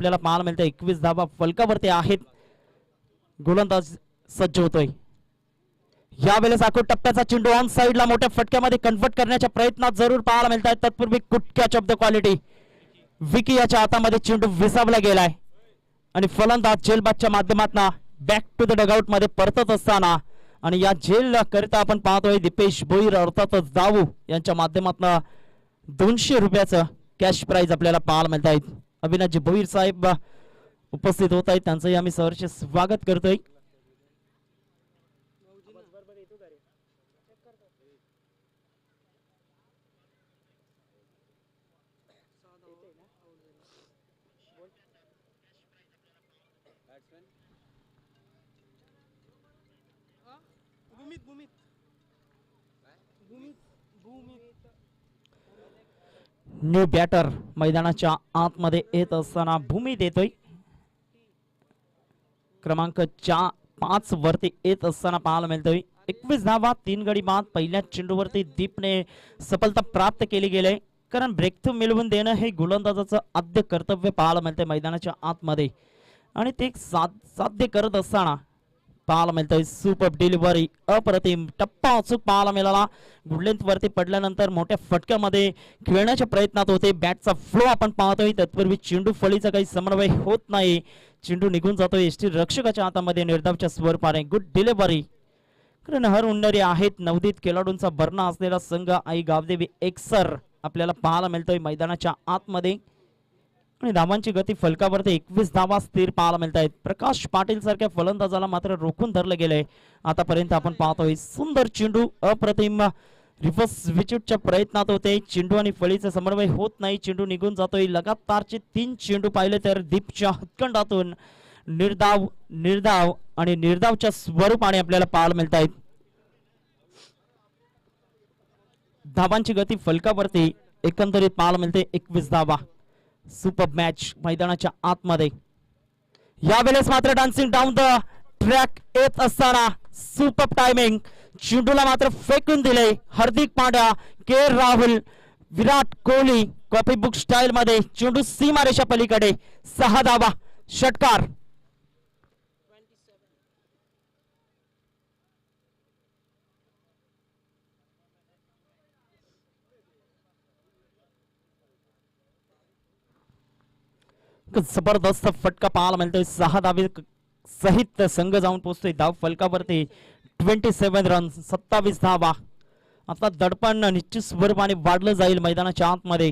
आपल्याला पाहायला मिळतं. 21 धावा फलकावरती आहेत. गोलंदाज सज्ज होतोय. यावेळेस आखूड टप्प्याचा चेंडू ऑन साइडला मोठ्या फटक्यामध्ये कन्वर्ट करण्याच्या प्रयत्नात जरूर पाहायला मिळत आहे. तत्पूर्वी कुटक्याच ऑफ द क्वालिटी विकी याच्या हातामध्ये चेंडू विसावला गेलाय आणि फलंदाज जेलबादच्या माध्यमातून बॅक टू द डगआउट मध्ये परतत असताना आणि या जेल करिता आपण पाहतोय दीपेश भोईर अर्थातच दावू यांच्या माध्यमातून 200 रुपयाचं कॅश प्राइज आपल्याला पाहायला मिळत आहेत. अविनाशजी भोईर साहेब उपस्थित होत आहेत, त्यांचंही आम्ही सहर्ष स्वागत करतोय. न्यू बॅटर मैदानाच्या आतमध्ये येत असताना भूमी देतोय. क्रमांक 5 वरती येत असताना पाहायला मिळतोय. 21 धावा 3 गडी बाद. पहिल्या चेंडूवरती दीपने सफलता प्राप्त केली गेली, कारण ब्रेकथ्रू मिळवून देणं हे गोलंदाजाचं आद्य कर्तव्य पाहायला मिळतंय मैदानाच्या आतमध्ये आणि ते साध्य करत असताना पाहायला मिळतंय. सुपर डिलिव्हरी अप्रतिम टप्पा अचूक पाहायला मिळाला. गुडलेंथ वरती पडल्यानंतर मोठ्या फटक्यामध्ये खेळण्याच्या प्रयत्नात होते. बॅटचा फ्लो आपण पाहतोय. तत्पूर्वी चेंडू फळीचा काही समन्वय होत नाही. चेंडू निघून जातोय एसटी रक्षकाच्या हातामध्ये निर्धावच्या स्वरूपाने. गुड डिलिव्हरी, कारण हर उन्नरी आहेत. नवोदित खेळाडूंचा भरणा असलेला संघ आई गावदेवी एक्सर आपल्याला पाहायला मिळतोय मैदानाच्या आतमध्ये आणि धावांची गती फलकावरती 21 धावा स्थिर पाहायला मिळत आहेत. प्रकाश पाटील सारख्या फलंदाजाला मात्र रोखून धरलं गेलंय. आतापर्यंत आपण पाहतोय सुंदर चेंडू अप्रतिम रिव्हर्स विकेटच्या प्रयत्नात होते. चेंडू आणि फळीचा समन्वय होत नाही. चेंडू निघून जातोय. लगातारचे 3 चेंडू पाहिले तर दीपच्या हत्कंडातून निर्धाव निर्धाव आणि निर्धावच्या स्वरूपाने आपल्याला पाहायला मिळत आहेत. धावांची गती फलकावरती एकंदरीत पाहायला मिळते 21 धावा. सुपर मॅच मैदानाच्या आतमध्ये. यावेळेस मात्र डान्सिंग डाऊन द ट्रॅक येत असताना सुपर टायमिंग. चेंडूला मात्र फेकून दिले. हार्दिक पांड्या, के Rahul, Virat Kohli copy book style मध्ये चेंडू सीमारेषा पलीकडे. 6 धावा षटकार. जबरदस्त फटका पाहायला मिळतोय. 6 धावे सहित संघ जाऊन पोहोचतोय धाव फलकावरती. 27 रन 27 धावा. आता दडपण निश्चित स्वरूपाने वाढलं जाईल मैदानाच्या आतमध्ये,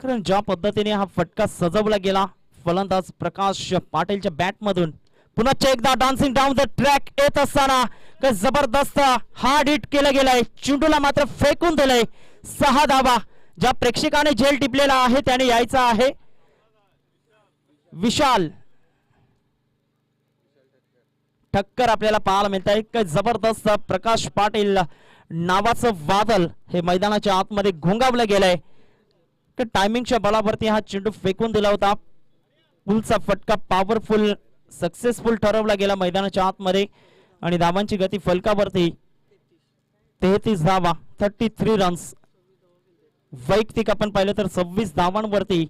कारण ज्या पद्धतीने हा फटका सजवला गेला फलंदाज प्रकाश पाटीलच्या बॅट मधून. पुन्हा एकदा डान्सिंग डाऊन द ट्रॅक येत असताना जबरदस्त हार्ड हिट केलं गेलंय. चेंडूला मात्र फेकून दिलंय. 6 धावा. ज्या प्रेक्षकाने झेल टिपलेला आहे त्याने यायचं आहे. विशाल ठक्कर आपल्याला पाहायला मिळत आहे. जबरदस्त प्रकाश पाटील नावाचं वादळ हे मैदानाच्या आतमध्ये घोंगावलं गेलंय. टायमिंगच्या बळावरती हा चेंडू फेकून दिला होता. पुलचा फटका पॉवरफुल सक्सेसफुल ठरवला गेला मैदानाच्या आतमध्ये आणि धावांची गती फलकावरती 33 धावा 33 रन्स. वैयक्तिक आपण पाहिलं तर 26 धावांवरती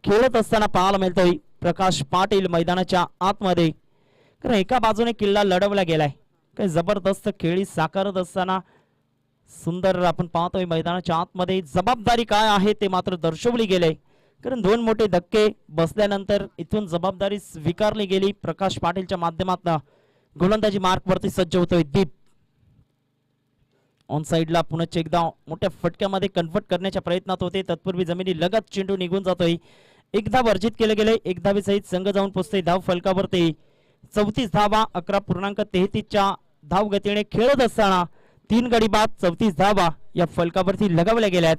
खेळत असताना पाहायला मिळतोय प्रकाश पाटील मैदानाच्या आतमध्ये. कारण एका बाजूने किल्ला लढवला गेलाय. काही जबरदस्त खेळी साकारत असताना सुंदर आपण पाहतोय मैदानाच्या आतमध्ये. जबाबदारी काय आहे ते मात्र दर्शवली गेले, कारण 2 मोठे धक्के बसल्यानंतर इथून जबाबदारी स्वीकारली गेली. प्रकाश पाटीलच्या माध्यमातून गोलंदाजी मार्क वरती सज्ज होतोय दीप. ऑन साइडला पुन्हा एकदा मोठ्या फटक्यामध्ये कन्वर्ट करण्याच्या प्रयत्नात होते. तत्पूर्वी जमिनी लगत चेंडू निघून जातोय. 1 धाव वर्जित केले गेले. 1 धावे सहित संघ जाऊन पोहोचतोय धाव फलकावरती. 34 धावा 11.33च्या धाव गतीने खेळत असताना 3 गडी बाद 34 धावा या फलकावरती लगावल्या गेल्यात.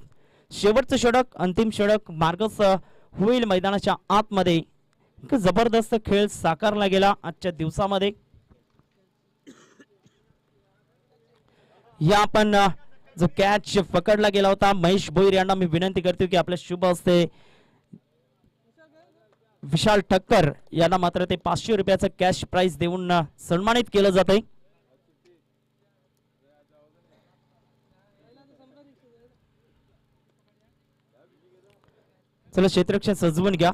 शेवटचं षटक अंतिम षटक मार्गस्थ होईल मैदानाच्या आतमध्ये. जबरदस्त खेळ साकारला गेला आजच्या दिवसामध्ये. या आपण जो कॅच पकडला गेला होता महेश भोईर यांना मी विनंती करतो की आपल्या शुभ हस्ते विशाल ठक्कर यांना मात्र ते 500 रुपयाचं कॅश प्राइज देऊन सन्मानित केलं जातंय. चला क्षेत्ररक्षण सजवून घ्या.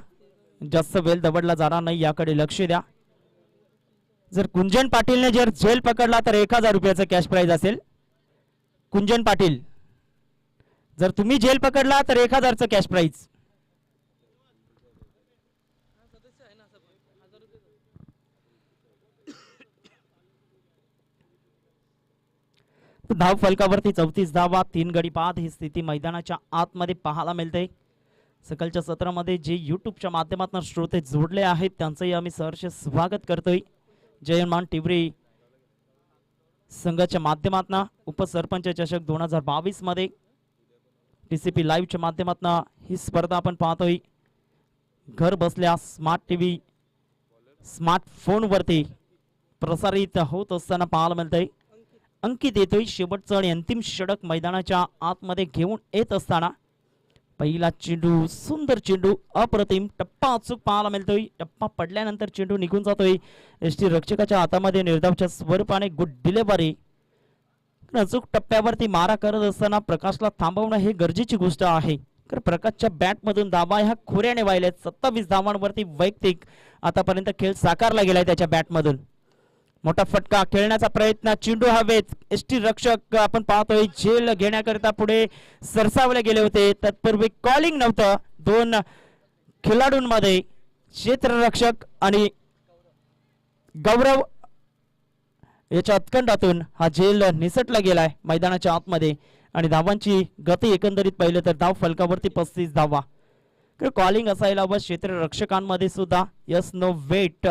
जास्त वेळ दबडला जाणार नाही याकडे लक्ष द्या. जर कुंजन पाटीलने जर झेल पकडला तर 1000 रुपयाचं कॅश प्राइज असेल. कुंजन पाटील जर तुम्ही झेल पकडला तर 1000चं कॅश प्राइज. धाव फलकावरती 34 धावा 3 गडी बाद ही स्थिती मैदानाच्या आतमध्ये पाहायला मिळते. सकाळच्या सत्रामध्ये जे यूट्यूबच्या माध्यमातून श्रोते जोडले आहेत त्यांचंही आम्ही सहर्ष स्वागत करतोय. जयमान टिवरी संघाच्या माध्यमातून उपसरपंच चषक 2022 मध्ये टीसीपी लाईव्हच्या माध्यमातून ही स्पर्धा आपण पाहतोय. घर बसल्या स्मार्ट टीव्ही स्मार्टफोन वरती प्रसारित होत असताना पाहायला मिळतंय. अंकित येतोय शेवटचं आणि अंतिम षटक मैदानाच्या आतमध्ये घेऊन येत असताना पहिला चेंडू सुंदर चेंडू अप्रतिम टप्पा अचूक पाहायला मिळतोय. टप्पा पडल्यानंतर चेंडू निघून जातोय. एसटी रक्षकाच्या हातामध्ये निर्धावच्या स्वरूपाने गुड डिलिव्हरी. अचूक टप्प्यावरती मारा करत असताना प्रकाशला थांबवणं हे गरजेची गोष्ट आहे. तर प्रकाशच्या बॅटमधून धावा ह्या खोऱ्याने वाहिल्यात. 27 धावांवरती वैयक्तिक आतापर्यंत खेळ साकारला गेलाय त्याच्या बॅटमधून. मोठा फटका खेळण्याचा प्रयत्न चेंडू हवेत. एसटी रक्षक आपण पाहतोय झेल घेण्याकरिता पुढे सरसावले गेले होते. तत्पूर्वी कॉलिंग नव्हतं. 2 खेळाडूंमध्ये क्षेत्ररक्षक आणि गौरव याच्या उत्कंठातून हा झेल निसटला गेलाय मैदानाच्या आतमध्ये. आणि धावांची गती एकंदरीत पाहिलं तर धाव फलकावरती 35 धावा. कॉलिंग असायला व क्षेत्ररक्षकांमध्ये सुद्धा यस नो वेट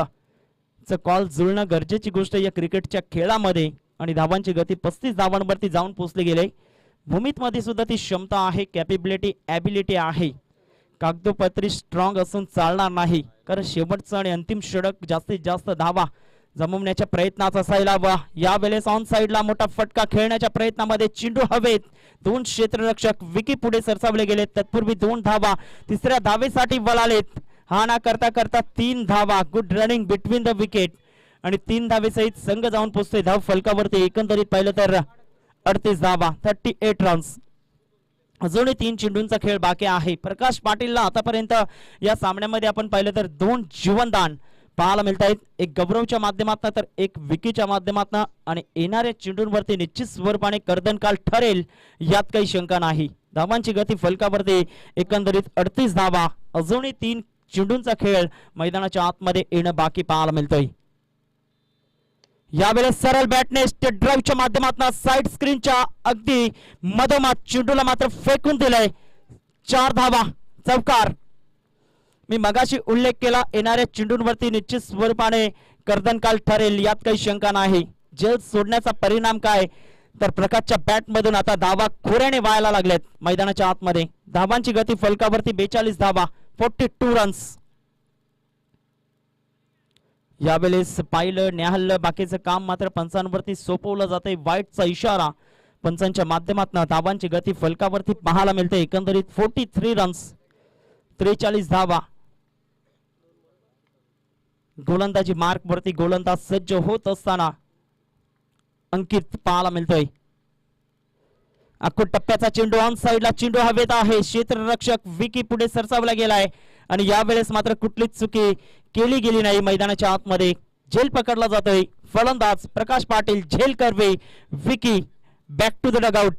च कॉल जुळणं गरजेची गोष्ट या क्रिकेटच्या खेळामध्ये. आणि धावांची गती 35 धावांवरती जाऊन पोहोचले गेले. भूमितमध्ये सुद्धा ती क्षमता आहे, कॅपेबिलिटी ॲबिलिटी आहे. कागदोपत्री स्ट्रॉंग असून चालणार नाही. कारण शेवटचं आणि अंतिम षटक जास्तीत जास्त धावा जमवण्याच्या प्रयत्नात असायला वा. यावेळेस ऑन साइडला मोठा फटका खेळण्याच्या प्रयत्नामध्ये चेंडू हवेत. 2 क्षेत्ररक्षक विकी पुढे सरसावले गेले. तत्पूर्वी 2 धावा तिसऱ्या धावेसाठी वळालेत. हा ना करता करता 3 धावा. Good running between the wicket आणि 3 धावेसहित संघ जाऊन पोहोचतोय धाव फलकावरती. एकंदरीत पाहिलं तर 38 धावा 38 रन्स. अजूनही 3 चेंडूंचा खेळ बाकी आहे. प्रकाश पाटीलला आतापर्यंत या सामन्यामध्ये आपण पाहिलं तर 2 जीवनदान पाहायला मिळत आहेत. एक गौरवच्या माध्यमातून तर एक विकीच्या माध्यमातून. आणि येणाऱ्या चेंडूंवरती निश्चित स्वरूपाने कर्दनकाल ठरेल यात काही शंका नाही. धावांची गती फलकावरती एकंदरीत 38 धावा. अजूनही 3 चेंडूंचा खेळ मैदानाच्या आतमध्ये येणं बाकी पाहायला मिळतोय. यावेळेस सरळ बॅटने स्टेट ड्राईव्हच्या माध्यमातून साइड स्क्रीनच्या अगदी मधोमध चेंडूला मात्र फेकून दिलंय. 4 धावा चौकार. मी मगाशी उल्लेख केला येणाऱ्या चेंडूंवरती निश्चित स्वरूपाने कर्दनकाल ठरेल यात काही शंका नाही. जेल सोडण्याचा परिणाम काय तर प्रकाशच्या बॅटमधून आता धावा खोऱ्याने व्हायला लागल्यात मैदानाच्या आतमध्ये. धावांची गती फलकावरती 42 धावा 42 रन्स. यावेळेस पाहिलं न्याहल्लं बाकीचं काम मात्र पंचांवरती सोपवलं जाते. वाईटचा इशारा पंचांच्या माध्यमातून. धावांची गती फलकावरती पाहायला मिळते. एकंदरीत 43 रन्स 43 धावा. गोलंदाजी मार्क वरती गोलंदाज सज्ज होत असताना अंकित पाहायला मिळतोय. अख्खू टप्प्याचा चेंडू ऑन साइडला चेंडू हवेत आहे. क्षेत्ररक्षक विकी पुढे सरसावला गेलाय. आणि यावेळेस मात्र कुठलीच चुकी केली गेली नाही. मैदानाच्या आतमध्ये झेल पकडला जातोय. फलंदाज प्रकाश पाटील झेल करवे. Vicky back to the dugout.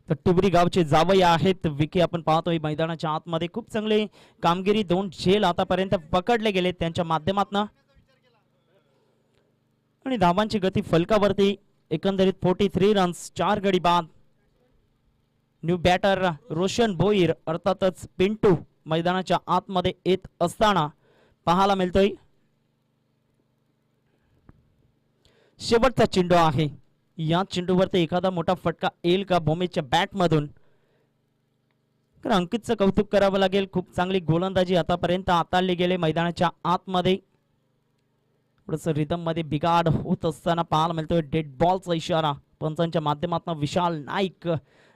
तर टिवरी गावचे जावई आहेत विकी आपण पाहतोय मैदानाच्या आतमध्ये. खूप चांगली कामगिरी. 2 झेल आतापर्यंत पकडले गेले त्यांच्या माध्यमातून. आणि धावांची गती फलकावरती एकंदरीत 43 रन्स 4 गडी बाद. न्यू बॅटर रोशन भोईर अर्थातच पिंटू मैदानाच्या आतमध्ये येत असताना पाहायला मिळतोय. शेवटचा चेंडू आहे. या चेंडूवरती एखादा मोठा फटका येईल का भूमीच्या बॅटमधून. तर अंकितचं कौतुक करावं लागेल. खूप चांगली गोलंदाजी आतापर्यंत हाताळली गेले मैदानाच्या आतमध्ये. थोडंसं रिदम मध्ये बिघाड होत असताना पाहायला मिळतोय. डेड बॉलचा इशारा पंचांच्या माध्यमातून विशाल नाईक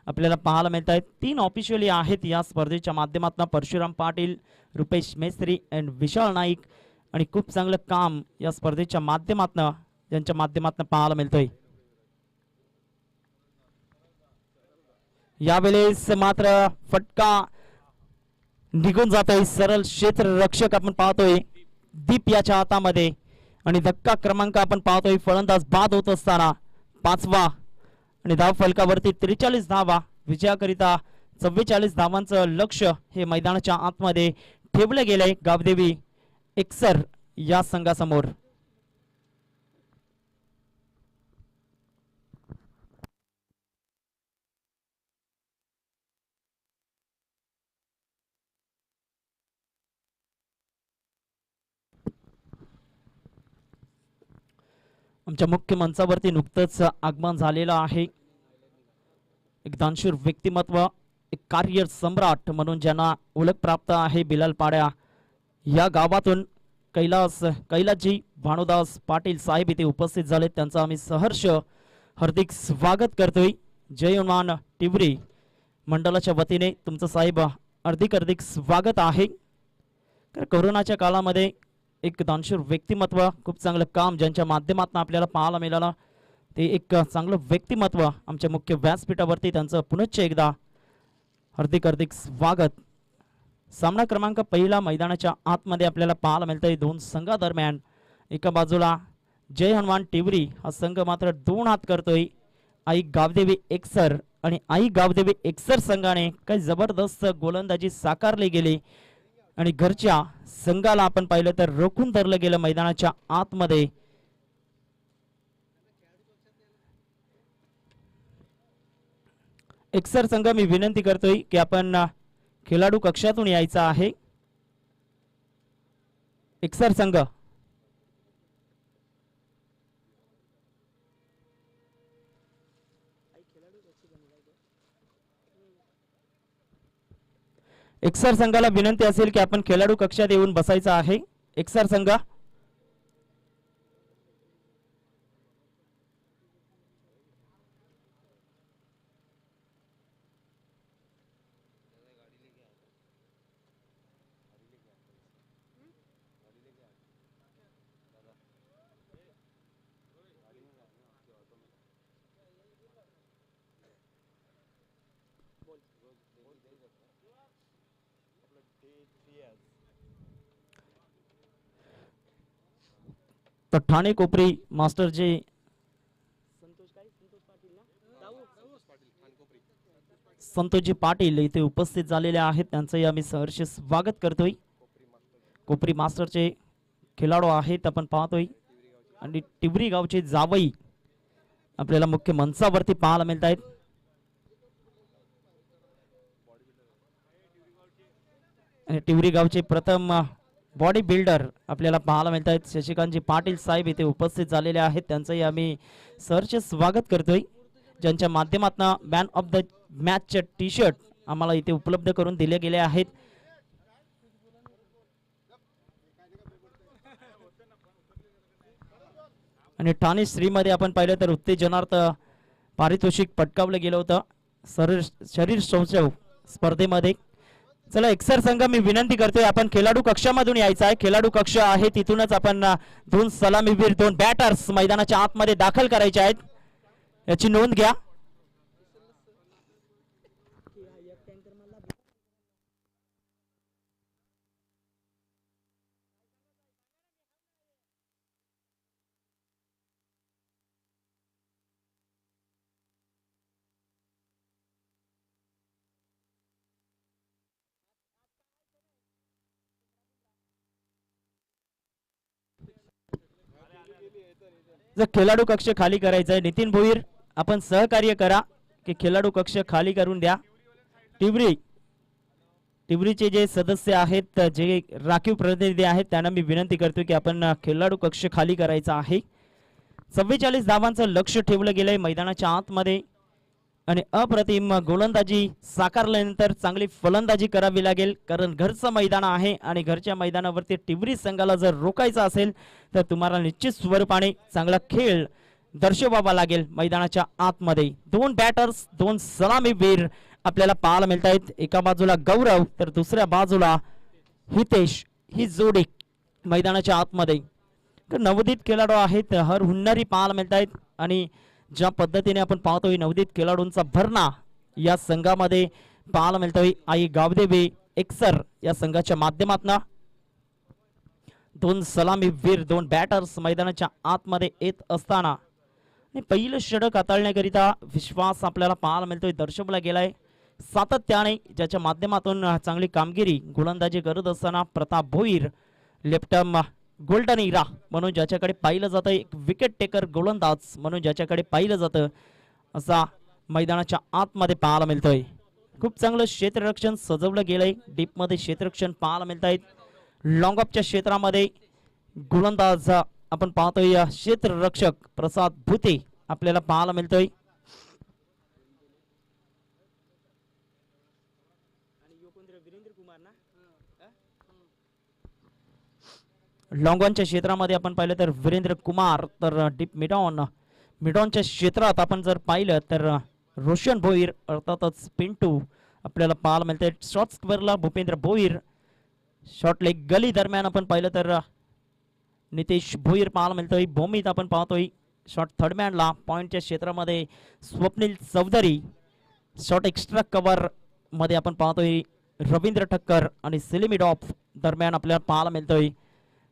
आपल्याला पाहायला मिळत आहेत. 3 ऑफिशियली आहेत या स्पर्धेच्या माध्यमातून. परशुराम पाटील, रुपेश मेस्त्री अँड विशाल नाईक. आणि खूप चांगलं काम या स्पर्धेच्या माध्यमातून यांच्या माध्यमातून पाहायला मिळतोय. यावेळेस मात्र फटका निघून जातोय. सरळ क्षेत्र रक्षक आपण पाहतोय दीप याच्या हातामध्ये आणि धक्का क्रमांक आपण पाहतोय. फलंदाज बाद होत असताना 5वा आणि धाव फलकावरती 43 धावा विजयाकरिता 44 धावांचं लक्ष हे मैदानाच्या आतमध्ये ठेवले गेले गावदेवी एक्सर या संघासमोर. आमच्या मुख्य मंचावरती नुकतंच आगमन झालेलं आहे. एक दानशूर व्यक्तिमत्व, एक कार्य सम्राट म्हणून ज्यांना ओळख प्राप्त आहे बिलाल पाड्या या गावातून कैलासजी भानुदास पाटील साहेब इथे उपस्थित झाले. त्यांचं आम्ही सहर्ष हार्दिक स्वागत करतोय. जयमान टिवरी मंडळाच्या वतीने तुमचं साहेब हार्दिक स्वागत आहे. कोरोनाच्या काळामध्ये एक दानशूर व्यक्तिमत्व, खूप चांगलं काम ज्यांच्या माध्यमातून आपल्याला पाहायला मिळालं ते एक चांगलं व्यक्तिमत्व आमच्या मुख्य व्यासपीठावरती त्यांचं पुनश्च एकदा हार्दिक स्वागत. सामना क्रमांक पहिला मैदानाच्या आतमध्ये आपल्याला पाहायला मिळतंय दोन संघादरम्यान. एका बाजूला जय हनुमान टिवरी हा संघ मात्र 2 हात करतोय आई गावदेवी एक्सर आणि आई गावदेवी एक्सर संघाने काही जबरदस्त गोलंदाजी साकारली गेली आणि घरच्या संघाला आपण पाहिलं तर रोखून धरलं गेलं मैदानाच्या आतमध्ये. एक्सर संघ मी विनंती करतोय की आपण खेळाडू कक्षातून यायचा आहे. एक्सर संघ एक्सर संघाला विनंती असेल की आपण खेळाडू कक्षात येऊन बसायचं आहे. एक्सर संघ तर ठाणे कोपरी मास्टर जे संतोषजी पाटील इथे उपस्थित झालेले आहेत त्यांचंही आम्ही सहर्ष स्वागत करतोय. कोपरी मास्टरचे खेळाडू आहेत आपण पाहतोय आणि टिवरी गावचे जावई आपल्याला मुख्य मंचावरती पाहायला मिळत आहेत. आणि टिवरी गावचे प्रथम बॉडी बिल्डर आपल्याला पाहायला मिळत आहेत शशिकांतजी पाटील साहेब इथे उपस्थित झालेले आहेत त्यांचंही आम्ही सहर्ष स्वागत करतोय. ज्यांच्या माध्यमातून मॅन ऑफ द मॅचचे टी शर्ट आम्हाला इथे उपलब्ध करून दिले गेले आहेत. आणि ठाणे श्रीमध्ये आपण पाहिलं तर उत्तेजनार्थ पारितोषिक पटकावलं गेलं होतं शरीर शौचव स्पर्धेमध्ये. चला एक्सर संघ मी विनंती करतोय आपण खेळाडू कक्षामधून यायचं आहे. खेळाडू कक्ष आहे तिथूनच आपण 2 सलामीवीर 2 बॅटर्स मैदानाच्या आतमध्ये दाखल करायचे आहेत याची नोंद घ्या. जर खेळाडू कक्ष खाली करायचा आहे नितीन भोईर आपण सहकार्य करा की खेळाडू कक्ष खाली करून द्या. टिवरीचे जे सदस्य आहेत जे राखीव प्रतिनिधी आहेत त्यांना मी विनंती करतो की आपण खेळाडू कक्ष खाली करायचा आहे. 44 धावांचं लक्ष ठेवलं गेलंय मैदानाच्या आतमध्ये आणि अप्रतिम गोलंदाजी साकारल्यानंतर चांगली फलंदाजी करावी लागेल कारण घरचं मैदान आहे आणि घरच्या मैदानावरती टिवरी संघाला जर रोखायचं असेल तर तुम्हाला निश्चित स्वरूपाने चांगला खेळ दर्शवावा लागेल. मैदानाच्या आतमध्ये 2 बॅटर्स 2 सलामीवीर आपल्याला पाहायला मिळत आहेत. एका बाजूला गौरव तर दुसऱ्या बाजूला हितेश ही जोडी मैदानाच्या आतमध्ये. नवोदित खेळाडू आहेत हर हुन्नरी पाहायला मिळत आहेत आणि ज्या पद्धतीने आपण पाहतोय नवोदित खेळाडूंचा भरणा या संघामध्ये पाहायला मिळतोय आई गावदेवी एक्सर या संघाच्या माध्यमातून दोन सलामीवीर दोन बॅटर्स मैदानाच्या आतमध्ये येत असताना आणि पहिलं षटक हाताळण्याकरिता विश्वास आपल्याला पाहायला मिळतोय दर्शवला गेलाय सातत्याने ज्याच्या माध्यमातून चांगली कामगिरी गोलंदाजी करत असताना Pratap Bhoir left-arm golden era म्हणून ज्याच्याकडे पाहिलं जातं एक विकेट टेकर गोलंदाज म्हणून ज्याच्याकडे पाहिलं जातं असा मैदानाच्या आतमध्ये पाहायला मिळतोय खूप चांगलं क्षेत्ररक्षण सजवलं गेलंय डीपमध्ये क्षेत्ररक्षण पाहायला मिळत आहेत लॉंग ऑफच्या क्षेत्रामध्ये गोलंदाज आपण पाहतोय क्षेत्ररक्षक प्रसाद भुते आपल्याला पाहायला मिळतोय लॉंग ऑनच्या क्षेत्रामध्ये आपण पाहिलं तर वीरेंद्र कुमार तर डीप मिडॉनच्या क्षेत्रात आपण जर पाहिलं तर रोशन भोईर अर्थातच पिंटू आपल्याला पाहायला मिळते शॉर्ट स्क्वेअरला Bhupendra Bhoir short leg gully दरम्यान आपण पाहिलं तर नितेश भोईर पाहायला मिळतोय भूमीत आपण पाहतोय शॉर्ट थर्डमॅनला पॉइंटच्या क्षेत्रामध्ये Swapnil Chaudhari short extra cover मध्ये आपण पाहतोय रवींद्र ठक्कर आणि सिलिमिड ऑफ दरम्यान आपल्याला पाहायला मिळतोय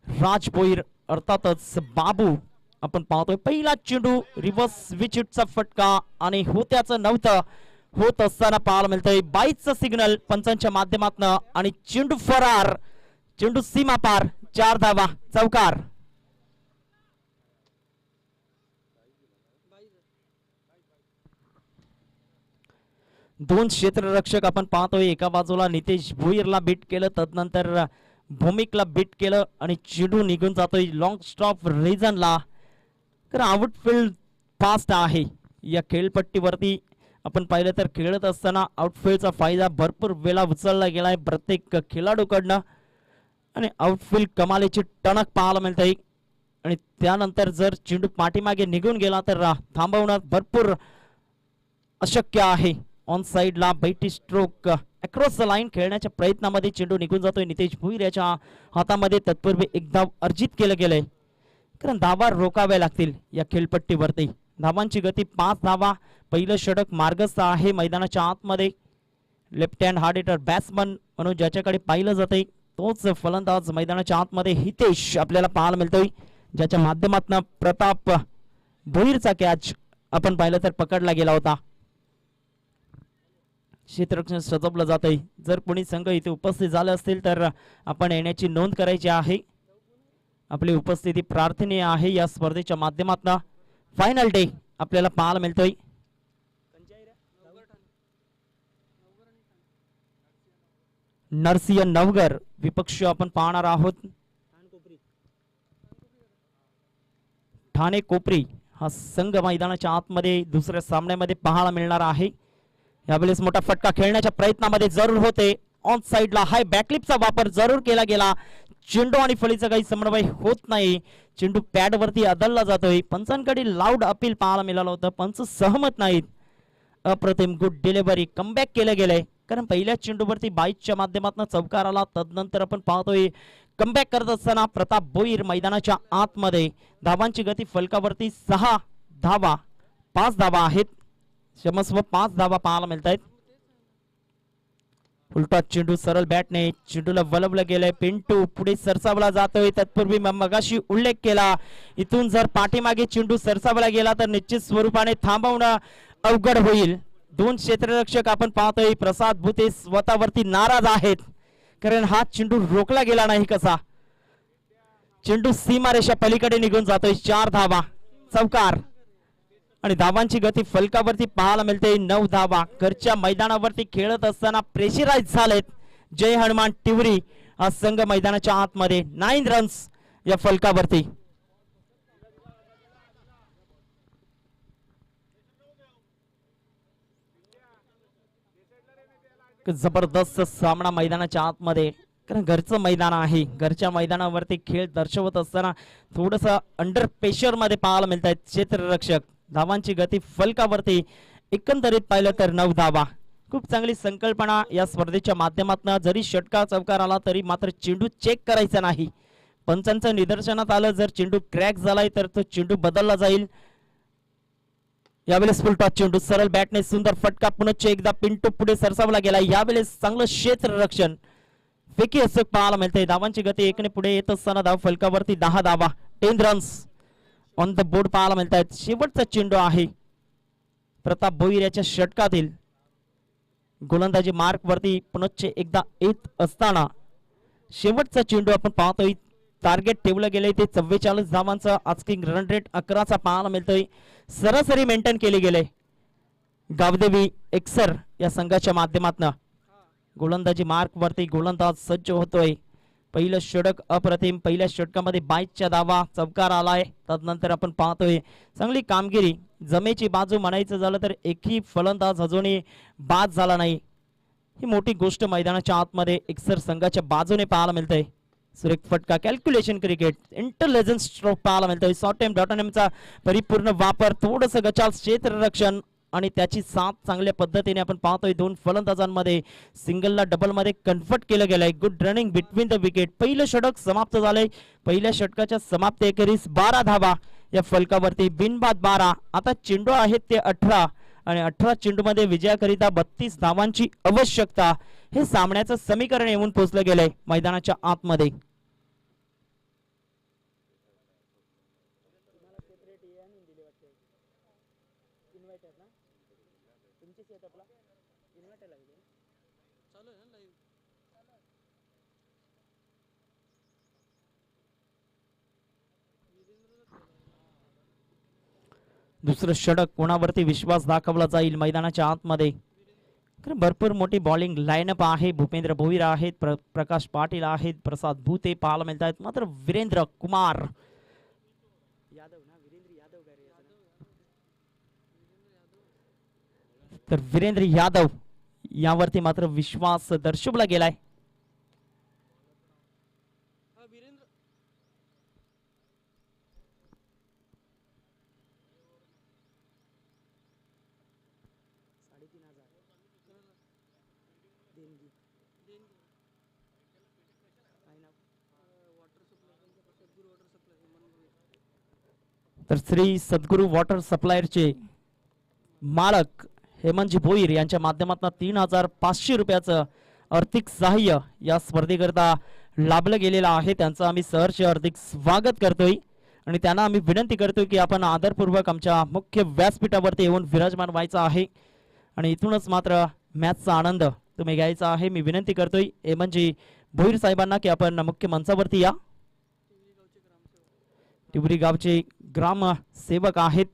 राज भोईर अर्थातच बाबू आपण पाहतोय पहिला चेंडू रिव्हर्स विचिटचा फटका आणि होत्याचं नव्हतं होत असताना पाहायला मिळतंय 22चं सिग्नल पंचांच्या माध्यमातून आणि चेंडू फरार चेंडू सीमा पार 4 धावा चौकार दोन क्षेत्ररक्षक आपण पाहतोय एका बाजूला नितेश भोईरला बीट केलं तदनंतर भूमिकला बीट केलं आणि चेंडू निघून जातोय लॉंग स्टॉप रिजनला कारण आउटफील्ड फास्ट आहे या खेळपट्टीवरती आपण पाहिलं तर खेळत असताना आउटफील्डचा फायदा भरपूर वेळा उचलला गेलाय प्रत्येक खेळाडूकडनं आणि आउटफील्ड कमालीची टणक पाहायला मिळते आणि त्यानंतर जर चेंडू पाठीमागे निघून गेला तर थांबवणं भरपूर अशक्य आहे ऑन साइडला बैठी स्ट्रोक अक्रॉस द लाईन खेळण्याच्या प्रयत्नामध्ये चेंडू निघून जातोय नितेश भोईर याच्या हातामध्ये तत्पूर्वी एक धाव अर्जित केलं गेलंय कारण धावा रोकाव्या लागतील या खेळपट्टीवरती धावांची गती 5 धावा पहिलं षटक मार्गस्थ आहे मैदानाच्या आतमध्ये left hand hard hitter batsman म्हणून ज्याच्याकडे पाहिलं जातंय तोच फलंदाज मैदानाच्या आतमध्ये हितेश आपल्याला पाहायला मिळतोय ज्याच्या माध्यमातून प्रताप भोईरचा कॅच आपण पाहिलं तर पकडला गेला होता क्षेत्ररक्षण सजवलं जातंय जर कोणी संघ इथे उपस्थित झाले असतील तर आपण येण्याची नोंद करायची आहे आपली उपस्थिती प्रार्थनीय आहे या स्पर्धेच्या माध्यमातून फायनल डे आपल्याला पाहायला मिळतोय नरसिंह नवगर विपक्ष आपण पाहणार आहोत ठाणे कोपरी हा संघ मैदानाच्या आतमध्ये दुसऱ्या सामन्यामध्ये पाहायला मिळणार आहे यावेळेस मोठा फटका खेळण्याच्या प्रयत्नामध्ये जरूर होते ऑन साइडला हाय बॅकलिपचा वापर जरूर केला गेला चेंडू आणि फळीचा काही समन्वय होत नाही चेंडू पॅड वरती आदळला जातोय पंचांकडे लाऊड अपील पाहायला मिळालं होतं पंच सहमत नाहीत अप्रतिम गुड डिलिव्हरी कमबॅक केलं गेलंय कारण पहिल्या चेंडूवरती 22च्या माध्यमातून चौकार आला तदनंतर आपण पाहतोय कमबॅक करत असताना प्रताप भोईर मैदानाच्या आतमध्ये धावांची गती फलकावरती 6 धावा 5 धावा आहेत क्षमस्व 5 धावा पाहायला मिळत आहेत उलटा चेंडू सरळ बॅटने चेंडूला वलवलं गेलंय पिंटू पुढे सरसावला जातोय तत्पूर्वी मगाशी उल्लेख केला इथून जर पाठीमागे चेंडू सरसावला गेला तर निश्चित स्वरूपाने थांबवणं अवघड होईल दोन क्षेत्ररक्षक आपण पाहतोय प्रसाद भुते स्वतःवरती नाराज आहेत कारण हा चेंडू रोखला गेला नाही कसा चेंडू सीमारेषा पलीकडे निघून जातोय 4 धावा चौकार आणि धावांची गती फलकावरती पाहायला मिळते 9 धावा घरच्या मैदानावरती खेळत असताना प्रेशराइज झालेत जय हनुमान टिवरी हा संघ मैदानाच्या आतमध्ये 9 रन्स या फलकावरती जबरदस्त सामना मैदानाच्या आतमध्ये कारण घरचं मैदान आहे घरच्या मैदानावरती खेळ दर्शवत असताना थोडस अंडर प्रेशर मध्ये पाहायला मिळत आहेत क्षेत्ररक्षक धावांची गती फलकावरती एकंदरीत पाहिलं तर 9 धावा खूप चांगली संकल्पना या स्पर्धेच्या माध्यमातून जरी षटकार चौकार आला तरी मात्र चेंडू चेक करायचा नाही पंचांच्या निदर्शनात आलं जर चेंडू क्रॅक झालाय तर तो चेंडू बदलला जाईल. यावेळेस फुल टॉस चेंडू सरळ बॅटने सुंदर फटका पुन्हा एकदा पिंटू पुढे सरसावला गेला. यावेळेस चांगलं क्षेत्ररक्षण फेकी अचूक पाहायला मिळते. धावांची गती 1 ने पुढे येत असताना धाव फलकावरती 10 धावा 10 रन्स ऑन द बोर्ड पाहायला मिळत आहेत. शेवटचा चेंडू आहे प्रताप भोईर याच्या षटकातील. गोलंदाजी मार्क वरती पुनश्च एकदा येत असताना शेवटचा चेंडू आपण पाहतोय. टार्गेट ठेवलं गेलंय ते 44 धावांचा. आजकिंग रन रेट 11चा पाहायला मिळतोय. सरासरी मेंटेन केली गेले गावदेवी एक्सर या संघाच्या माध्यमातून. गोलंदाजी मार्क वरती गोलंदाज सज्ज होतोय. पहिलं षटक अप्रतिम. पहिल्या षटकामध्ये 22च्या धावा चौकार आलाय. तदनंतर आपण पाहतोय चांगली कामगिरी. जमेची बाजू म्हणायचं झालं तर एकही फलंदाज अजूनही बाद झाला नाही. ही मोठी गोष्ट मैदानाच्या आतमध्ये एक्सर संघाच्या बाजूने पाहायला मिळतंय. सुरेख फटका कॅल्क्युलेशन क्रिकेट इंटेलिजन्स स्ट्रोक पाहायला मिळतोय. शॉर्ट टाइम डॉटनेमचा परिपूर्ण वापर. थोडंसं गचाल क्षेत्ररक्षण आणि त्याची साथ चांगल्या पद्धतीने आपण पाहतोय. 2 फलंदाजांमध्ये सिंगलला डबलमध्ये कन्वर्ट केलं गेलंय. Good running between the wicket. पहिलं षटक समाप्त झालंय. पहिल्या षटकाच्या समाप्त एखेरीस 12 धावा या फलकावरती बिनबाद 12. आता चेंडू आहेत ते 18 आणि 18 चेंडूमध्ये विजयाकरिता 32 धावांची आवश्यकता. हे सामन्याचं समीकरण येऊन पोहोचलं गेलंय मैदानाच्या आतमध्ये. दुसरं षटक कोणावरती विश्वास दाखवला जाईल मैदानाच्या आतमध्ये. भरपूर मोठी बॉलिंग लाईनअप आहे. भूपेंद्र भोईर आहेत, प्रकाश पाटील आहेत, प्रसाद भूते पाहायला मिळत आहेत. मात्र वीरेंद्र कुमार तर वीरेंद्र यादव यावरती मात्र विश्वास दर्शवला गेलाय. तर श्री सद्गुरू वॉटर सप्लायरचे मालक हेमंतजी भोईर यांच्या माध्यमातून 3500 रुपयाचं आर्थिक सहाय्य या स्पर्धेकरता लाभलं गेलेलं आहे. त्यांचं आम्ही सहर्ष हार्दिक स्वागत करतोय आणि त्यांना आम्ही विनंती करतोय की आपण आदरपूर्वक आमच्या मुख्य व्यासपीठावरती येऊन विराजमान व्हायचं आहे आणि इथूनच मात्र मॅचचा आनंद तुम्ही घ्यायचा आहे. मी विनंती करतोय हेमंतजी भोईर साहेबांना की आपण मुख्य मंचावरती या. टिवरी गावचे ग्राम सेवक आहेत.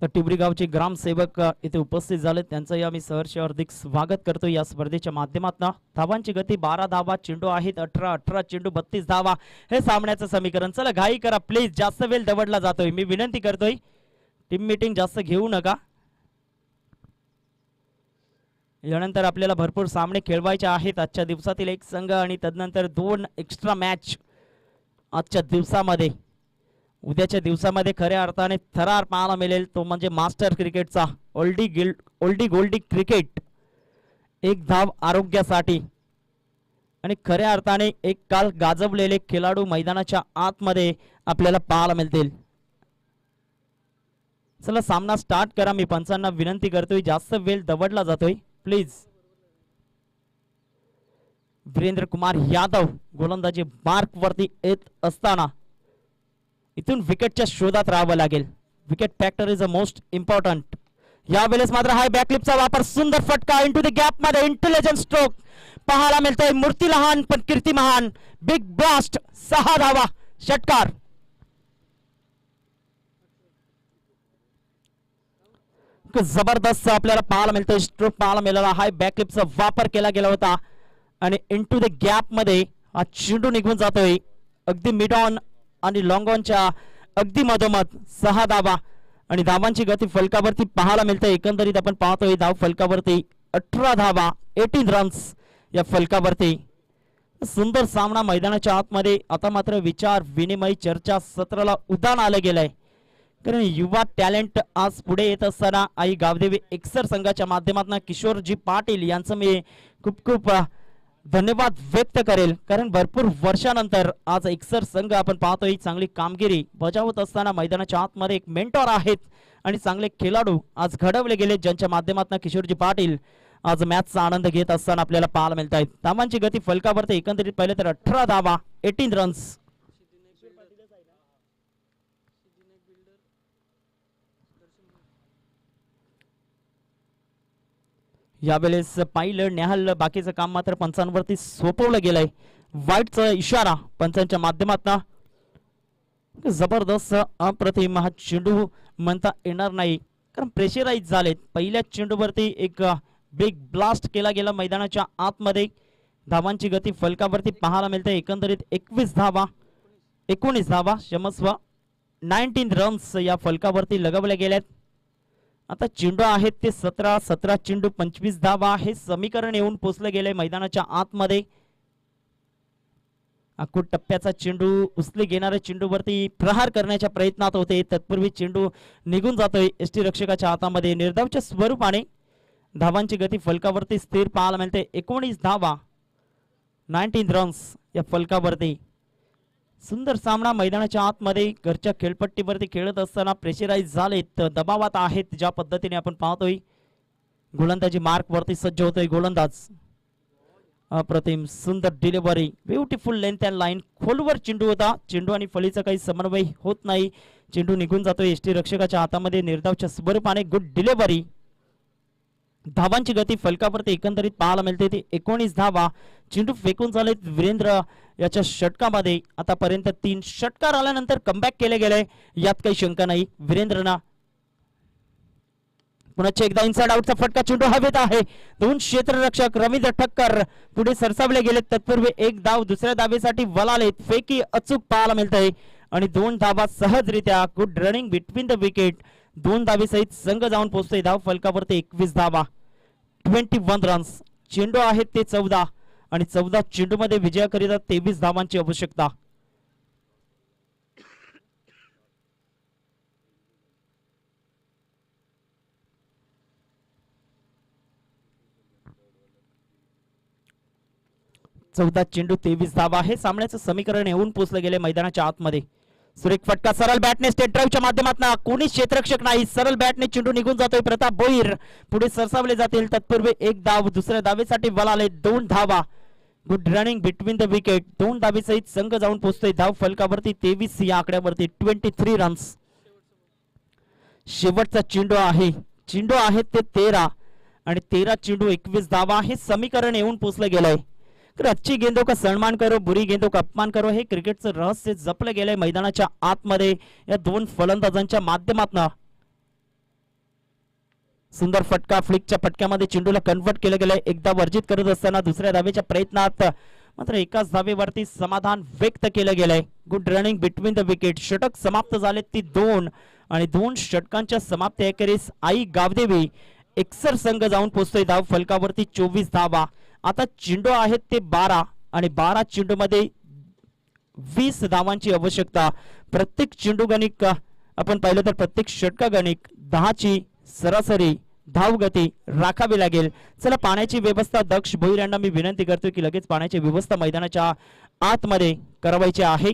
तर टिवरी गावचे ग्रामसेवक इथे उपस्थित झाले. त्यांचंही आम्ही सहर्ष हार्दिक स्वागत करतो या स्पर्धेच्या माध्यमातून. धावांची गती 12 धावा. चेंडू आहेत 18 चेंडू 32 धावा. हे सामन्याचं समीकरण. चला घाई करा प्लीज, जास्त वेळ दवडला जातोय. मी विनंती करतोय टीम मीटिंग जास्त घेऊ नका. यानंतर आपल्याला भरपूर सामने खेळवायचे आहेत. आजच्या दिवसातील एक संघ आणि तदनंतर 2 एक्स्ट्रा मॅच आजच्या दिवसामध्ये. उद्याच्या दिवसामध्ये खऱ्या अर्थाने थरार पाहायला मिळेल, तो म्हणजे मास्टर क्रिकेटचा ओल्डी गोल्डी क्रिकेट. 1 धाव आरोग्यासाठी आणि खऱ्या अर्थाने एक काल गाजवलेले खेळाडू मैदानाच्या आतमध्ये आपल्याला पाहायला मिळतील. चला सामना स्टार्ट करा. मी पंचांना विनंती करतोय जास्त वेळ दवडला जातोय प्लीज. वीरेंद्र कुमार यादव गोलंदाजी मार्क वरती येत असताना इथून विकेटच्या शोधात राहावं लागेल. Wicket factor is a most important. यावेळेस मात्र हाय बॅकलिपचा वापर. सुंदर फटका इनटू द गॅप मध्ये. इंटेलिजन्स स्ट्रोक पाहायला मिळतोय. मूर्ती लहान पण कीर्ती महान. बिग ब्लास्ट 6 धावा षटकार. जबरदस्त आपल्याला पाहायला मिळतोय. स्ट्रोक पाहायला मिळाला. हाय बॅकलिपचा वापर केला गेला होता आणि इनटू द गॅप मध्ये हा चेंडू निघून जातोय. अगदी मिड ऑन आणि लॉंग ऑनच्या अगदी मधोमध 6 धावा आणि धावांची गती फलकावरती पाहायला मिळते. एकंदरीत आपण पाहतोय धाव फलकावरती 18 धावा 18 रन्स या फलकावरती. सुंदर सामना मैदानाच्या आतमध्ये. आता मात्र विचार विनिमय चर्चा सत्राला उधाण आलं गेलंय. कारण युवा टॅलेंट आज पुढे येत असताना आई गावदेवी एक्सर संघाच्या माध्यमातून किशोरजी पाटील यांचं मी खूप खूप धन्यवाद व्यक्त करेल. कारण भरपूर वर्षानंतर आज एक्सर संघ आपण पाहतोय चांगली कामगिरी बजावत असताना मैदानाच्या आतमध्ये एक मेंटॉर आहेत आणि चांगले खेळाडू आज घडवले गेले, ज्यांच्या माध्यमातून किशोरजी पाटील आज मॅचचा आनंद घेत असताना आपल्याला पाहायला मिळत आहेत. धावांची गती फलकावरती एकंदरीत पाहिलं तर 18 धावा, 18 रन्स. यावेळेस पाहिलं नेहाल बाकीचं काम मात्र पंचांवरती सोपवलं गेलंय. वाईटचा इशारा पंचांच्या माध्यमातून. जबरदस्त अप्रतिम हा चेंडू म्हणता येणार नाही, कारण प्रेशराईज झालेत. पहिल्या चेंडूवरती एक बिग ब्लास्ट केला गेला मैदानाच्या आतमध्ये. धावांची गती फलकावरती पाहायला मिळते एकंदरीत 21 धावा, 19 धावा क्षमस्व, 19 रन्स या फलकावरती लगवल्या गेल्यात. आता चेंडू आहेत ते 17 चेंडू 25 धावा हे समीकरण येऊन पोचलं गेलंय मैदानाच्या आतमध्ये. अकुट टप्प्याचा चेंडू उचली घेणाऱ्या चेंडूवरती प्रहार करण्याच्या प्रयत्नात होते, तत्पूर्वी चेंडू निघून जातोय एसटी रक्षकाच्या हातामध्ये. निर्धावच्या स्वरूपाने धावांची गती फलकावरती स्थिर पाहायला मिळते. 19 धावा, 19 रन्स या फलकावरती. सुंदर सामना मैदानाच्या आतमध्ये घरच्या खेळपट्टीवरती खेळत असताना प्रेशराईज झालेत, दबावात आहेत. ज्या पद्धतीने आपण पाहतोय गोलंदाजी मार्क वरती सज्ज होतोय गोलंदाज. अप्रतिम सुंदर delivery, beautiful length and line. खोलवर चेंडू होता, चेंडू आणि फलीचा काही समन्वय होत नाही, चेंडू निघून जातोय एसटी रक्षकाच्या हातामध्ये. निर्धावच्या स्वरूपाने गुड डिलिव्हरी. धावांची गती फलकावरती एकंदरीत पाहायला मिळते ती 19 धावा. चेंडू फेकून झालेत वीरेंद्र याच्या षटकामध्ये. आतापर्यंत 3 षटकार आल्यानंतर कमबॅक केले गेले, यात काही शंका नाही. वीरेंद्रना पुन्हा एकदा इनसाइड आउटचा फटका, चेंडू हवेत आहे. 2 क्षेत्ररक्षक रवींद्र ठक्कर पुढे सरसावले गेले, तत्पूर्वी एक धाव दुसऱ्या धावेसाठी वळालेत. फेकी अचूक पाहायला मिळतंय आणि 2 धावा सहजरित्या. Good running between the wicket. 2 धावेसहित संघ जाऊन पोहोचतोय धाव फलकावरती 21 धावा, 21 रन्स. चेंडू आहेत ते 14 आणि 14 चेंडू मध्ये विजयाकरिता 23 धावांची आवश्यकता. चौदा चेंडू 23 धावा हे सामन्याचं समीकरण येऊन पोचलं गेले मैदानाच्या आतमध्ये. सुरेख फटका सरळ बॅटने स्टेट ड्राईव्हच्या माध्यमातून. कोणीच क्षेत्ररक्षक नाही, सरळ बॅटने चेंडू निघून जातोय. प्रताप भोईर पुढे सरसावले जातील, तत्पूर्वी एक धाव दुसऱ्या धावेसाठी वळाले. 2 धावा. Good running between the wicket. 2 धावेसहित संघ जाऊन पोहोचतोय धाव फलकावरती 23 या आकड्यावरती. 23 रन्स. शेवटचा चेंडू आहे, चेंडू आहेत ते 13 आणि 13 चेंडू 21 धावा हे समीकरण येऊन पोचलं गेलंय. अच्छी गेंदों का सन्मान करो, बुरी गेंदों का अपमान करो हे क्रिकेटचं रहस्य जपलं गेलंय मैदानाच्या आतमध्ये या 2 फलंदाजांच्या माध्यमातून. सुंदर फटका, फ्लिकच्या फटक्यामध्ये चेंडूला कन्वर्ट केलं गेलंय. एकदा वर्जित करत असताना दुसऱ्या धावेच्या प्रयत्नात मात्र एकाच धावेवरती समाधान व्यक्त केलं गेलंय. Good running between the wicket. षटक समाप्त झाले ती 2 आणि 2 षटकांच्या समाप्ती अखेरीस आई गावदेवी एक्सर संघ जाऊन पोहोचतोय धाव फलकावरती 24 धावा. आता चेंडू आहेत ते 12 आणि 12 चेंडू मध्ये 20 धावांची आवश्यकता. प्रत्येक चेंडू गणिक आपण पाहिलं तर प्रत्येक षटका गणिक 10 ची सरासरी धावगती राखावी लागेल. चला पाण्याची व्यवस्था दक्ष भोईर यांना मी विनंती करतो की लगेच पाण्याची व्यवस्था मैदानाच्या आतमध्ये करावायची आहे.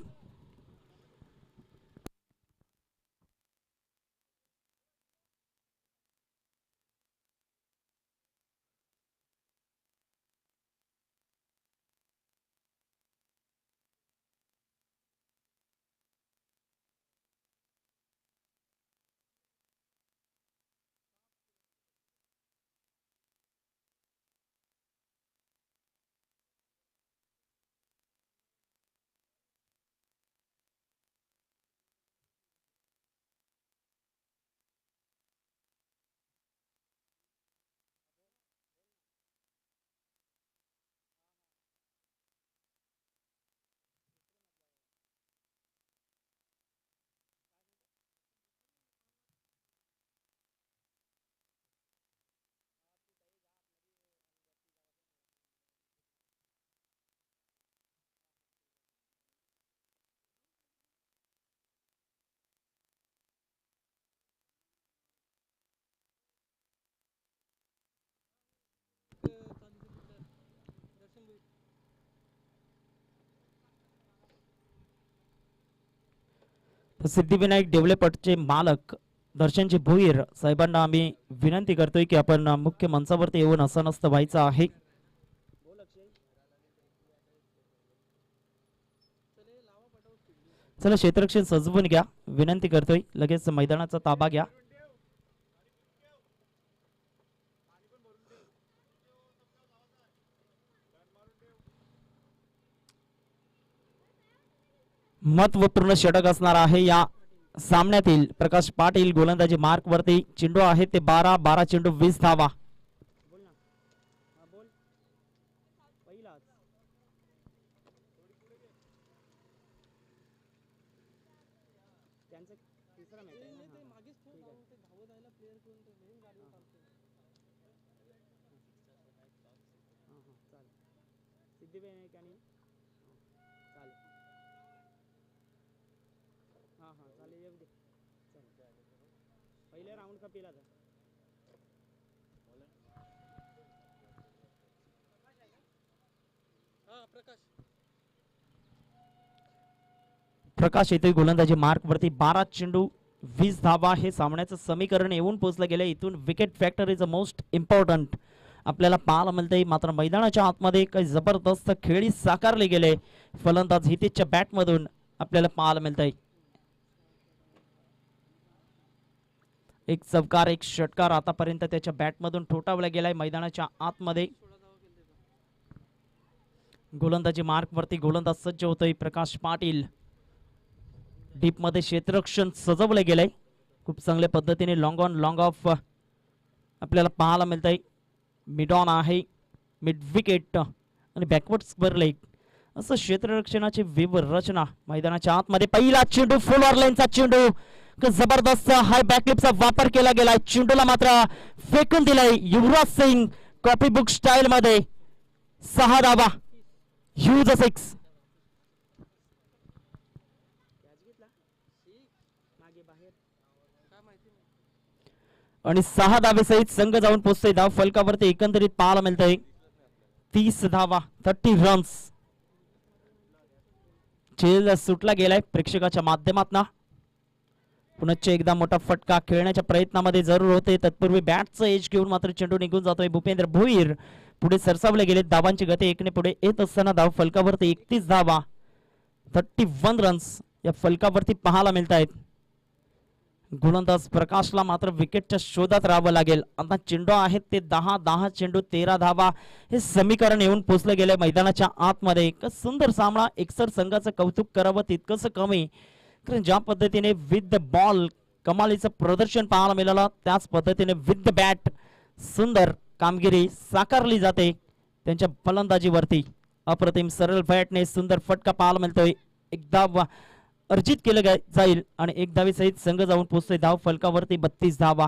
सिद्धिविनायक डेव्हलपर्सचे मालक दर्शनजी भोईर साहेबांना आम्ही विनंती करतोय की आपण मुख्य मंचावरती येऊन असं नसतं व्हायचं आहे. चला क्षेत्ररक्षण सजवून घ्या विनंती करतोय. लगेच मैदानाचा ताबा घ्या. महत्वपूर्ण षटक असणार आहे या सामन्यातील. प्रकाश पाटील गोलंदाजी मार्क वरती. चेंडू आहे ते 12 चेंडू 20 धावा. प्रकाश येतोय गोलंदाजी मार्क वरती. 12 चेंडू 20 धावा हे सामन्याचं समीकरण येऊन पोहोचलं गेलं. इथून wicket factor is a most important आपल्याला पाहायला मिळतंय. मात्र मैदानाच्या आतमध्ये काही जबरदस्त खेळी साकारले गेले फलंदाज हितेशच्या बॅट मधून आपल्याला पाहायला मिळतंय. एक चौकार एक षटकार आतापर्यंत त्याच्या बॅट मधून ठोठावला गेलाय मैदानाच्या आतमध्ये. गोलंदाजी मार्क वरती गोलंदाज सज्ज होतोय प्रकाश पाटील. डीप मध्ये क्षेत्ररक्षण सजवले गेलंय. खूप चांगल्या पद्धतीने लॉंग ऑन लॉंग ऑफ आपल्याला पाहायला मिळतंय. मिड ऑन आहे, मिड विकेट आणि बॅकवर्ड स्क्वेअर लेग असं क्षेत्ररक्षणाची रचना मैदानाच्या आतमध्ये. पहिला चेंडू फुलवर लाईनचा चेंडू. जबरदस्त हाय बॅकलिपचा वापर केला गेलाय. चेंडूला मात्र फेकून दिलाय Yuvraj Singh copy book style मध्ये. 6 धावा. ह्यूज 6. आणि 6 धावेसहित संघ जाऊन पोहोचतोय धाव फलकावरती. एकंदरीत पाहायला मिळतंय 30 धावा 30 रन्स. चेल सुटला गेलाय प्रेक्षकाच्या माध्यमातून. पुनश्च एकदा मोठा फटका खेळण्याच्या प्रयत्नामध्ये जरूर होते. तत्पूर्वी बॅटचं एज घेऊन मात्र चेंडू निघून जातोय. भूपेंद्र भोईर पुढे सरसावले गेले. धावांची गती एकने पुढे येत असताना धाव फलकावरती 31 धावा 31 रन्स या फलकावरती पाहायला मिळत आहेत. गोलंदाज प्रकाशला मात्र विकेटच्या शोधात राहावं लागेल. आता चेंडू आहेत ते 10 चेंडू 13 धावा हे समीकरण येऊन पोहोचले गेले मैदानाच्या आतमध्ये. एक सुंदर सामना. एकसर संघाचं कौतुक करावं तितकंच कमी. कारण ज्या पद्धतीने विथ द बॉल कमालीचं प्रदर्शन पाहायला मिळालं त्याच पद्धतीने विथ द बॅट सुंदर कामगिरी साकारली जाते त्यांच्या फलंदाजीवरती. अप्रतिम सरळ बॅटने सुंदर फटका पाहायला मिळतोय. एकदा अर्जित केलं जाईल आणि एक धावेसहित संघ जाऊन पोहोचतोय धाव फलकावरती. 32 धावा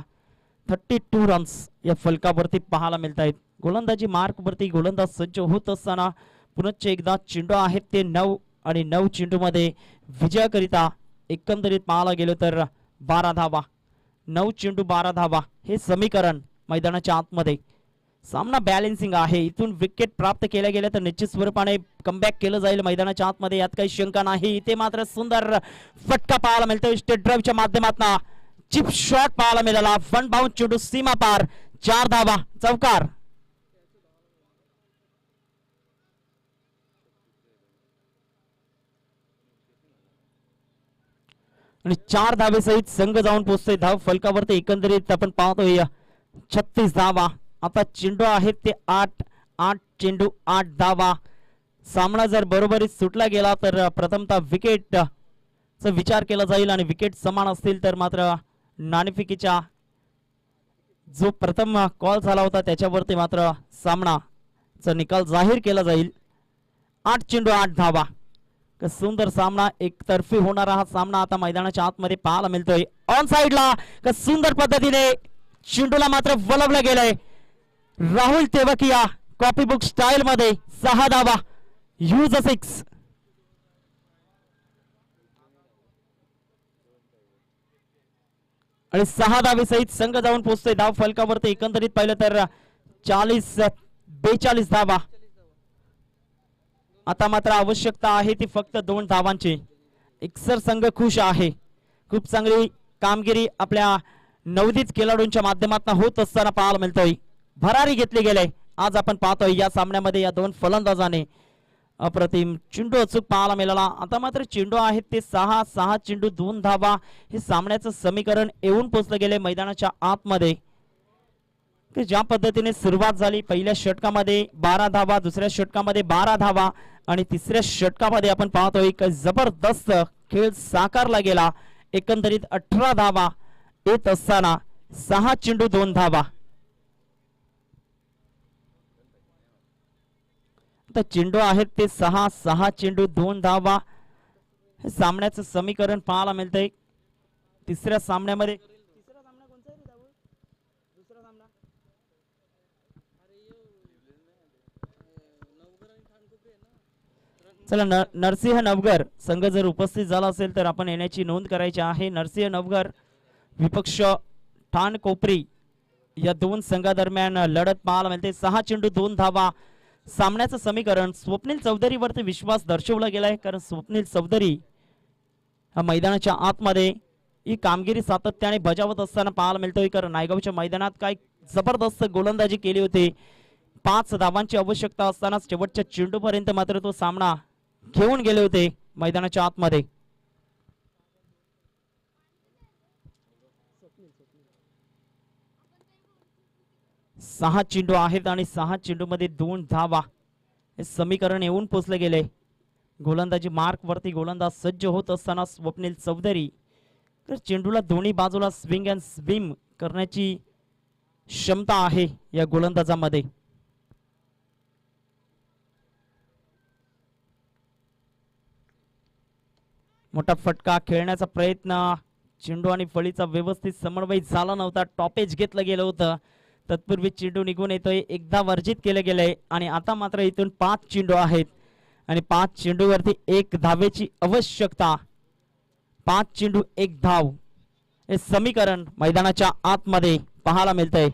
32 रन्स या फलकावरती पाहायला मिळत आहेत. गोलंदाजी मार्क वरती गोलंदाज सज्ज होत असताना पुनश्च एकदा चेंडू आहेत ते 9 आणि 9 चेंडू मध्ये विजयाकरिता एकंदरीत पाहायला गेलो तर 12 धावा. 9 चेंडू 12 धावा हे समीकरण मैदानाच्या आतमध्ये. सामना बॅलेन्सिंग आहे. इथून विकेट प्राप्त केल्या गेल्या तर निश्चित स्वरूपाने कमबॅक केलं जाईल मैदानाच्या आतमध्ये यात काही शंका नाही. इथे मात्र सुंदर फटका पाहायला मिळतोय स्टेट ड्राईव्हच्या माध्यमातून. चिप शॉट पाहायला मिळाला. वन बाउंड चेंडू सीमा पार. 4 धावा चौकार. आणि 4 धावेसहित संघ जाऊन पोहोचतोय धाव फलकावरती. एकंदरीत आपण पाहतोय 36 धावा. आता चेंडू आहेत ते 8 चेंडू 8 धावा. सामना जर बरोबरीत सुटला गेला तर प्रथमतः विकेट चा विचार केला जाईल आणि विकेट समान असतील तर मात्र नाणेफेकीच्या जो प्रथम कॉल झाला होता त्याच्यावरती मात्र सामनाचा निकाल जाहीर केला जाईल. 8 चेंडू 8 धावा. सुंदर सामना एकतर्फी होणारा हा सामना आता मैदानाच्या आतमध्ये पाहायला मिळतोय. ऑन साइडला सुंदर पद्धतीने चेंडूला मात्र वळवलं गेलंय. राहुल तेवकिया कॉपी बुक स्टाईल मध्ये 6 धावा. यूज 6. आणि 6 धावेसहित संघ जाऊन पोहोचतोय धाव फलकावरती. एकंदरीत पाहिलं तर 42 धावा. आता मात्र आवश्यकता आहे ती फक्त 2 धावांची. एकसर संघ खुश आहे. खूप चांगली कामगिरी आपल्या नवोदित खेळाडूंच्या माध्यमातून होत असताना पाहायला मिळतोय. भरारी घेतली गेले. आज आपण पाहतोय या सामन्यामध्ये या दोन फलंदाजाने अप्रतिम चेंडू अचूक पाहायला मिळाला. आता मात्र चेंडू आहेत ते 6 चेंडू 2 धावा हे सामन्याचं समीकरण येऊन पोहोचलं गेले मैदानाच्या आतमध्ये. ज्या पद्धतीने सुरुवात झाली पहिल्या षटकामध्ये 12 धावा, दुसऱ्या षटकामध्ये 12 धावा आणि तिसऱ्या षटकामध्ये आपण पाहतोय एक जबरदस्त खेळ साकारला गेला. एकंदरीत 18 धावा येत असताना 6 चेंडू 2 धावा. आता चेंडू आहेत ते 6 चेंडू 2 धावा हे सामन्याचं समीकरण पाहायला मिळतंय. तिसऱ्या सामन्यामध्ये चला नरसिंह नवघर संघ जर उपस्थित झाला असेल तर आपण येण्याची नोंद करायची आहे. नरसिंह नवघर विपक्ष ठाण कोपरी या दोन संघादरम्यान लढत पाहायला मिळते. 6 चेंडू 2 धावा सामन्याचं समीकरण. स्वप्नील चौधरीवरती विश्वास दर्शवला गेलाय कारण स्वप्नील चौधरी हा मैदानाच्या आतमध्ये ही कामगिरी सातत्याने बजावत असताना पाहायला मिळतोय. कारण नायगावच्या मैदानात काय जबरदस्त गोलंदाजी केली होती. 5 धावांची आवश्यकता असताना शेवटच्या चेंडूपर्यंत मात्र तो सामना घेऊन गेले होते मैदानाच्या आतमध्ये. सहा चेंडू आहेत आणि 6 चेंडू मध्ये 2 धावा हे समीकरण येऊन पोचले गेले. गोलंदाजी मार्क वरती गोलंदाज सज्ज होत असताना स्वप्नील चौधरी तर चेंडूला दोन्ही बाजूला स्विंग अँड स्विम करण्याची क्षमता आहे या गोलंदाजामध्ये. मोठा फटका खेळण्याचा प्रयत्न चेंडू आणि फळीचा व्यवस्थित समन्वय झाला नव्हता. टॉपेज घेतलं गेलं होतं. तत्पूर्वी चेंडू निघून येतोय. एकदा वर्जित केले गेले आणि आता मात्र इथून 5 चेंडू आहेत आणि 5 चेंडूवरती 1 धावेची आवश्यकता. 5 चेंडू 1 धाव हे समीकरण मैदानाच्या आतमध्ये पाहायला मिळतंय.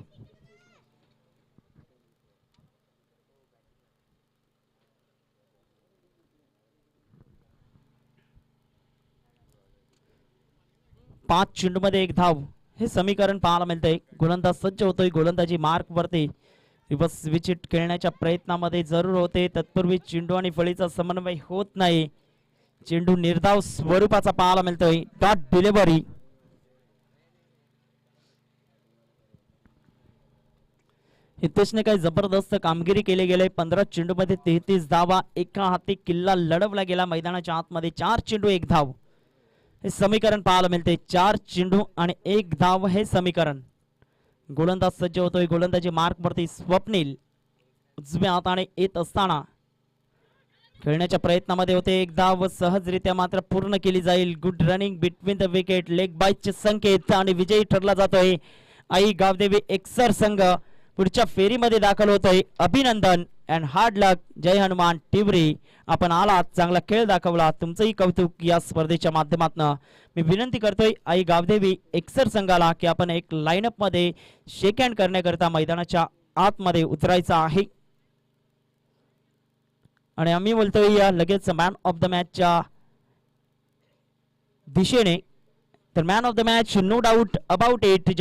पाच चेंडू मध्ये 1 धाव हे समीकरण पाहायला मिळतंय. गोलंदाज सज्ज होतोय. गोलंदाजी मार्क वरती रिव्हर्स विचिट खेळण्याच्या प्रयत्नामध्ये जरूर होते. तत्पूर्वी चेंडू आणि फळीचा समन्वय होत नाही. चेंडू निर्धाव स्वरूपाचा पाहायला मिळतोय. Dot delivery. हितेशने काही जबरदस्त कामगिरी केली गेले. 15 चेंडू मध्ये 33 धावा. एका हाती किल्ला लढवला गेला मैदानाच्या आतमध्ये. 4 चेंडू 1 धाव हे समीकरण पाहायला मिळते. 4 चेंडू आणि 1 धाव हे समीकरण. गोलंदाज सज्ज होतोय. गोलंदाजी मार्क वरती स्वप्नील उजव्या हाताने येत असताना खेळण्याच्या प्रयत्नामध्ये होते. 1 धाव सहजरित्या मात्र पूर्ण केली जाईल. Good running between the wicket. Leg बाईटचे संकेत आणि विजयी ठरला जातोय. आई गावदेवी एक्सर संघ पुढच्या फेरीमध्ये दाखल होतोय. अभिनंदन अँड हार्ड लक. जय हनुमान टिवरी. आपण आलात, चांगला खेळ दाखवला. तुमचंही कौतुक या स्पर्धेच्या माध्यमातून. मी विनंती करतोय आई गावदेवी एक्सर संघाला की आपण एक लाईनअप मध्ये शेक हँड करण्याकरता मैदानाच्या आतमध्ये उतरायचं आहे. आणि आम्ही बोलतोय या लगेच मॅन ऑफ द मॅचच्या दिशेने. तर man of the match no doubt about it